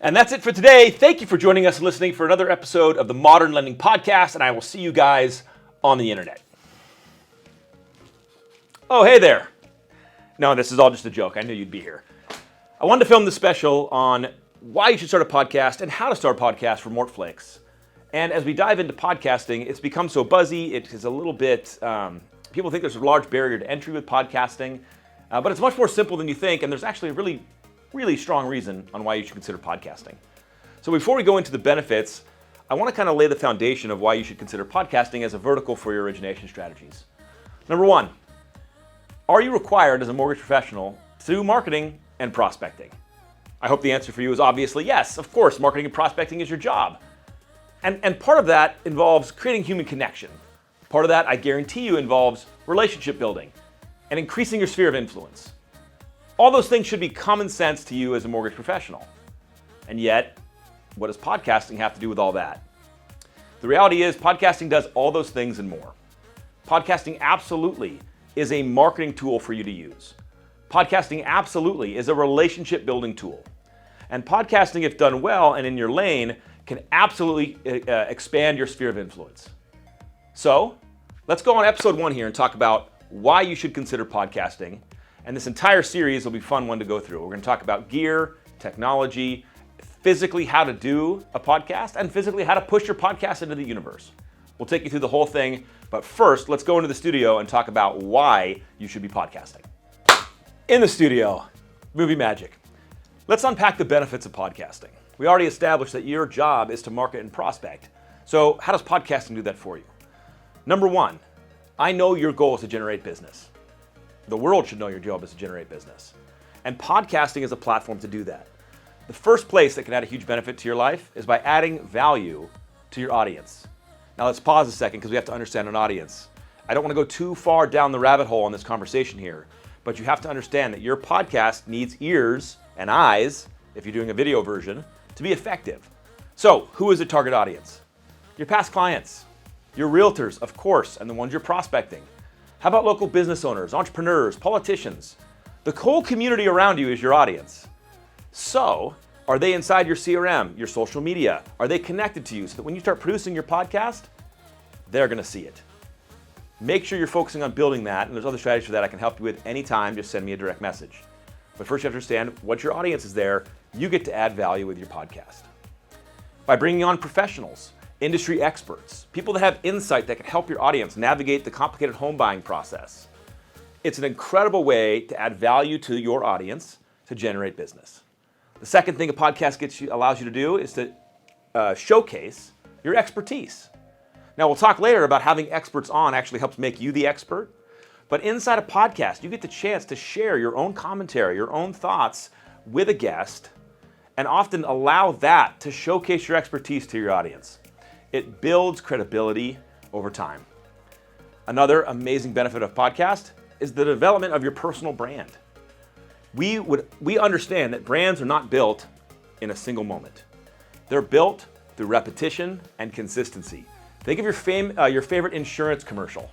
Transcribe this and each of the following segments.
And that's it for today. Thank you for joining us and listening for another episode of the Modern Lending Podcast, and I will see you guys on the internet. Oh, hey there. No, this is all just a joke. I knew you'd be here. I wanted to film this special on why you should start a podcast and how to start a podcast for Mortflix. And as we dive into podcasting, it's become so buzzy. It is a little bit, people think there's a large barrier to entry with podcasting, but it's much more simple than you think, and there's actually a really strong reason on why you should consider podcasting. So before we go into the benefits, I want to kind of lay the foundation of why you should consider podcasting as a vertical for your origination strategies. Number one, are you required as a mortgage professional to do marketing and prospecting? I hope the answer for you is obviously yes. Of course, marketing and prospecting is your job. And part of that involves creating human connection. Part of that, I guarantee you, involves relationship building and increasing your sphere of influence. All those things should be common sense to you as a mortgage professional. And yet, what does podcasting have to do with all that? The reality is podcasting does all those things and more. Podcasting absolutely is a marketing tool for you to use. Podcasting absolutely is a relationship building tool. And podcasting, if done well and in your lane, can absolutely expand your sphere of influence. So, let's go on episode 1 here and talk about why you should consider podcasting. And this entire series will be a fun one to go through. We're going to talk about gear, technology, physically how to do a podcast, and physically how to push your podcast into the universe. We'll take you through the whole thing, but first, let's go into the studio and talk about why you should be podcasting. In the studio, movie magic. Let's unpack the benefits of podcasting. We already established that your job is to market and prospect. So how does podcasting do that for you? Number one, I know your goal is to generate business. The world should know your job is to generate business. And podcasting is a platform to do that. The first place that can add a huge benefit to your life is by adding value to your audience. Now let's pause a second because we have to understand an audience. I don't want to go too far down the rabbit hole on this conversation here, but you have to understand that your podcast needs ears and eyes, if you're doing a video version, to be effective. So who is the target audience? Your past clients, your realtors, of course, and the ones you're prospecting. How about local business owners, entrepreneurs, politicians? The whole community around you is your audience. So, are they inside your CRM, your social media? Are they connected to you so that when you start producing your podcast, they're going to see it? Make sure you're focusing on building that, and there's other strategies for that I can help you with anytime. Just send me a direct message. But first you have to understand once your audience is there, you get to add value with your podcast. By bringing on professionals, industry experts, people that have insight that can help your audience navigate the complicated home buying process. It's an incredible way to add value to your audience to generate business. The second thing a podcast allows you to do is to showcase your expertise. Now we'll talk later about having experts on actually helps make you the expert, but inside a podcast, you get the chance to share your own commentary, your own thoughts with a guest, and often allow that to showcase your expertise to your audience. It builds credibility over time. Another amazing benefit of podcast is the development of your personal brand. We understand that brands are not built in a single moment. They're built through repetition and consistency. Think of your favorite insurance commercial.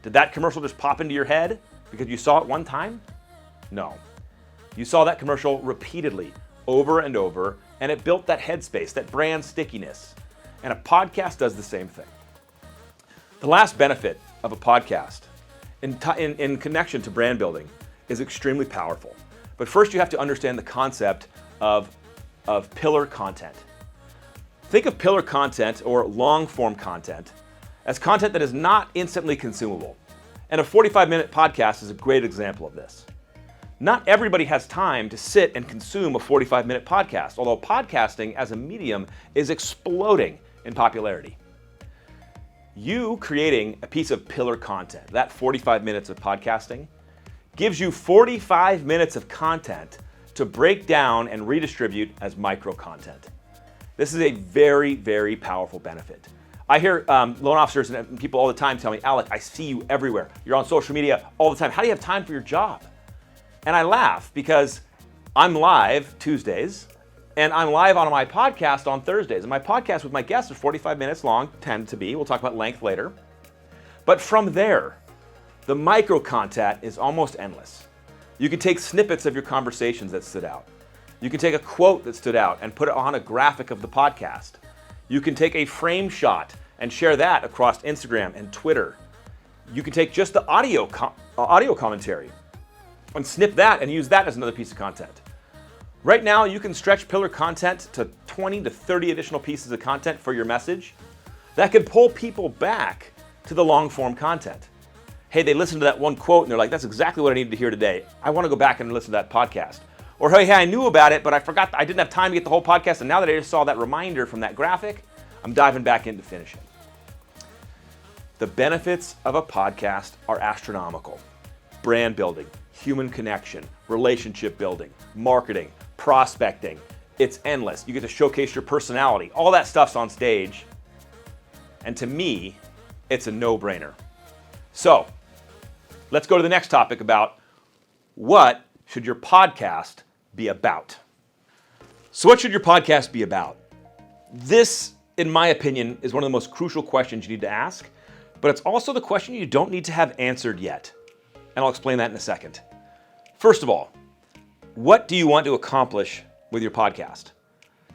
Did that commercial just pop into your head because you saw it one time? No. You saw that commercial repeatedly, over and over, and it built that headspace, that brand stickiness. And a podcast does the same thing. The last benefit of a podcast in connection to brand building is extremely powerful. But first you have to understand the concept of pillar content. Think of pillar content or long form content as content that is not instantly consumable. And a 45-minute podcast is a great example of this. Not everybody has time to sit and consume a 45-minute podcast, although podcasting as a medium is exploding in popularity. You creating a piece of pillar content, that 45 minutes of podcasting, gives you 45 minutes of content to break down and redistribute as micro content. This is a very, very powerful benefit. I hear loan officers and people all the time tell me, Alec, I see you everywhere. You're on social media all the time. How do you have time for your job? And I laugh because I'm live Tuesdays and I'm live on my podcast on Thursdays. And my podcast with my guests is 45 minutes long, tend to be. We'll talk about length later. But from there, the micro content is almost endless. You can take snippets of your conversations that stood out. You can take a quote that stood out and put it on a graphic of the podcast. You can take a frame shot and share that across Instagram and Twitter. You can take just the audio commentary and snip that and use that as another piece of content. Right now, you can stretch pillar content to 20 to 30 additional pieces of content for your message. That could pull people back to the long form content. Hey, they listened to that one quote and they're like, that's exactly what I needed to hear today. I want to go back and listen to that podcast. Or hey, I knew about it, but I forgot, I didn't have time to get the whole podcast. And now that I just saw that reminder from that graphic, I'm diving back in to finish it. The benefits of a podcast are astronomical. Brand building, human connection, relationship building, marketing, prospecting. It's endless. You get to showcase your personality. All that stuff's on stage. And to me, it's a no-brainer. So, let's go to the next topic about what should your podcast be about? So what should your podcast be about? This, in my opinion, is one of the most crucial questions you need to ask, but it's also the question you don't need to have answered yet. And I'll explain that in a second. First of all, what do you want to accomplish with your podcast?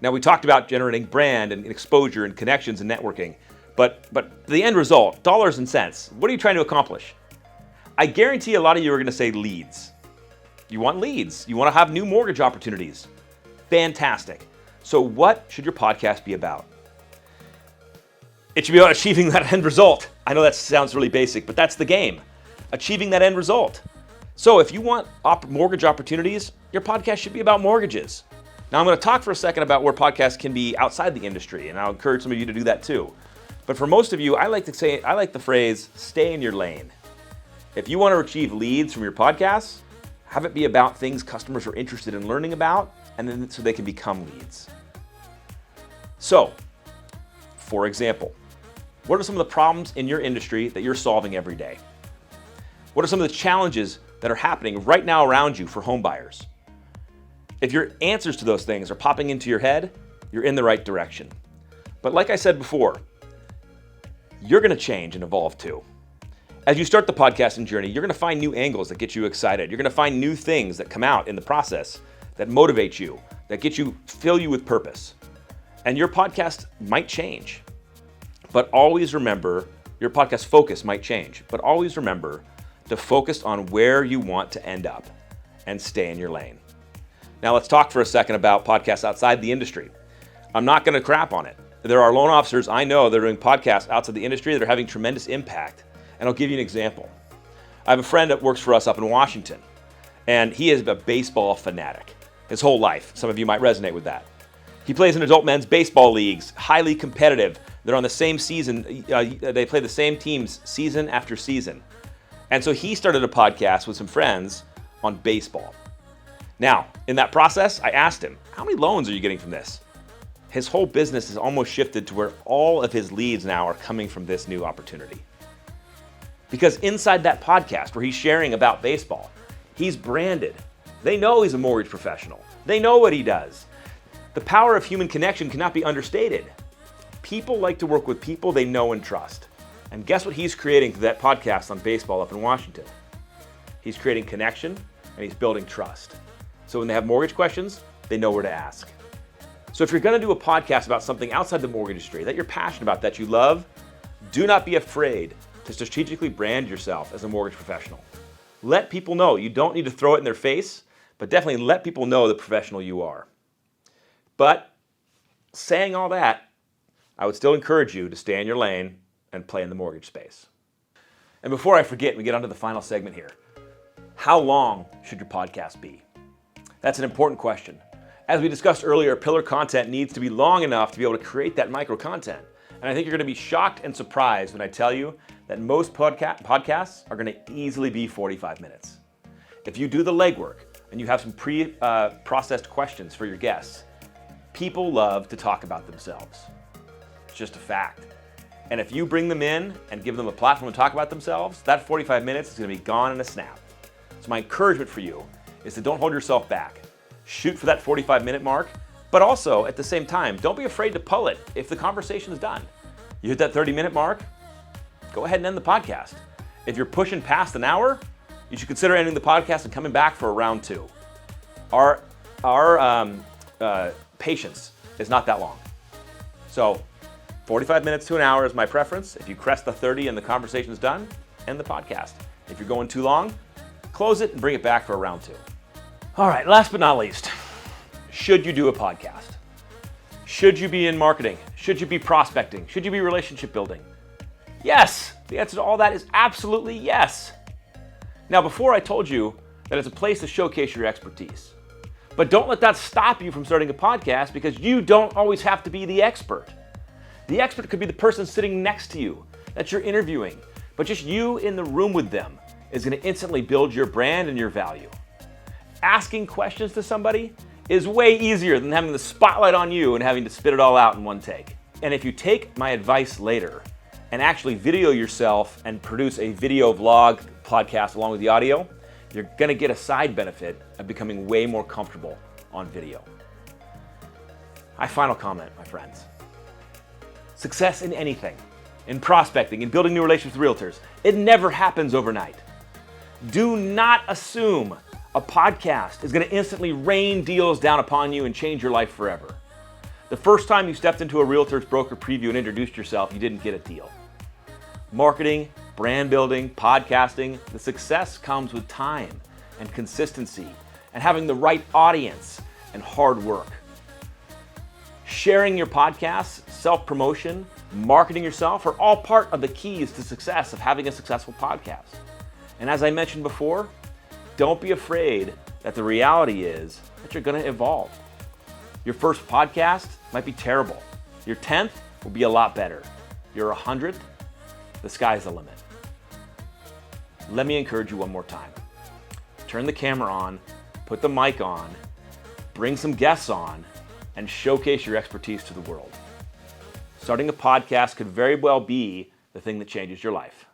Now, we talked about generating brand and exposure and connections and networking, but the end result, dollars and cents, what are you trying to accomplish? I guarantee a lot of you are going to say leads. You want leads. You want to have new mortgage opportunities. Fantastic. So what should your podcast be about? It should be about achieving that end result. I know that sounds really basic, but that's the game. Achieving that end result. So if you want mortgage opportunities, your podcast should be about mortgages. Now I'm going to talk for a second about where podcasts can be outside the industry, and I'll encourage some of you to do that too. But for most of you, I like the phrase, stay in your lane. If you want to achieve leads from your podcasts, have it be about things customers are interested in learning about, and then so they can become leads. So, for example, what are some of the problems in your industry that you're solving every day? What are some of the challenges that are happening right now around you for home buyers? If your answers to those things are popping into your head, you're in the right direction. But like I said before, you're going to change and evolve too. As you start the podcasting journey, you're going to find new angles that get you excited. You're going to find new things that come out in the process that motivate you, that fill you with purpose. And your podcast might change. But always remember, your podcast focus might change, but always remember to focus on where you want to end up and stay in your lane. Now let's talk for a second about podcasts outside the industry. I'm not going to crap on it. There are loan officers I know that are doing podcasts outside the industry that are having tremendous impact. And I'll give you an example. I have a friend that works for us up in Washington, and he is a baseball fanatic his whole life. Some of you might resonate with that. He plays in adult men's baseball leagues, highly competitive. They're on the same season. They play the same teams season after season. And so he started a podcast with some friends on baseball. Now, in that process, I asked him, how many loans are you getting from this? His whole business has almost shifted to where all of his leads now are coming from this new opportunity. Because inside that podcast where he's sharing about baseball, he's branded. They know he's a mortgage professional. They know what he does. The power of human connection cannot be understated. People like to work with people they know and trust. And guess what he's creating through that podcast on baseball up in Washington? He's creating connection and he's building trust. So when they have mortgage questions, they know where to ask. So if you're going to do a podcast about something outside the mortgage industry that you're passionate about, that you love, do not be afraid to strategically brand yourself as a mortgage professional. Let people know. You don't need to throw it in their face, but definitely let people know the professional you are. But saying all that, I would still encourage you to stay in your lane and play in the mortgage space. And before I forget, we get onto the final segment here. How long should your podcast be? That's an important question. As we discussed earlier, pillar content needs to be long enough to be able to create that micro content. And I think you're going to be shocked and surprised when I tell you that most podcasts are going to easily be 45 minutes. If you do the legwork and you have some pre-processed questions for your guests, people love to talk about themselves. It's just a fact. And if you bring them in and give them a platform to talk about themselves, that 45 minutes is going to be gone in a snap. So my encouragement for you is to don't hold yourself back. Shoot for that 45-minute mark, but also at the same time, don't be afraid to pull it if the conversation is done. You hit that 30-minute mark, go ahead and end the podcast. If you're pushing past an hour, you should consider ending the podcast and coming back for a round two. Our patience is not that long. So 45 minutes to an hour is my preference. If you crest the 30 and the conversation is done, end the podcast. If you're going too long, close it and bring it back for a round 2. All right, last but not least, should you do a podcast? Should you be in marketing? Should you be prospecting? Should you be relationship building? Yes, the answer to all that is absolutely yes. Now, before I told you that it's a place to showcase your expertise. But don't let that stop you from starting a podcast, because you don't always have to be the expert. The expert could be the person sitting next to you that you're interviewing, but just you in the room with them is going to instantly build your brand and your value. Asking questions to somebody is way easier than having the spotlight on you and having to spit it all out in one take. And if you take my advice later and actually video yourself and produce a video vlog podcast along with the audio, you're going to get a side benefit of becoming way more comfortable on video. My final comment, my friends. Success in anything, in prospecting, in building new relationships with realtors, it never happens overnight. Do not assume a podcast is going to instantly rain deals down upon you and change your life forever. The first time you stepped into a realtor's broker preview and introduced yourself, you didn't get a deal. Marketing, brand building, podcasting, the success comes with time and consistency and having the right audience and hard work. Sharing your podcasts, self-promotion, marketing yourself are all part of the keys to success of having a successful podcast. And as I mentioned before, don't be afraid that the reality is that you're going to evolve. Your first podcast might be terrible. Your 10th will be a lot better. Your 100th, the sky's the limit. Let me encourage you one more time. Turn the camera on, put the mic on, bring some guests on, and showcase your expertise to the world. Starting a podcast could very well be the thing that changes your life.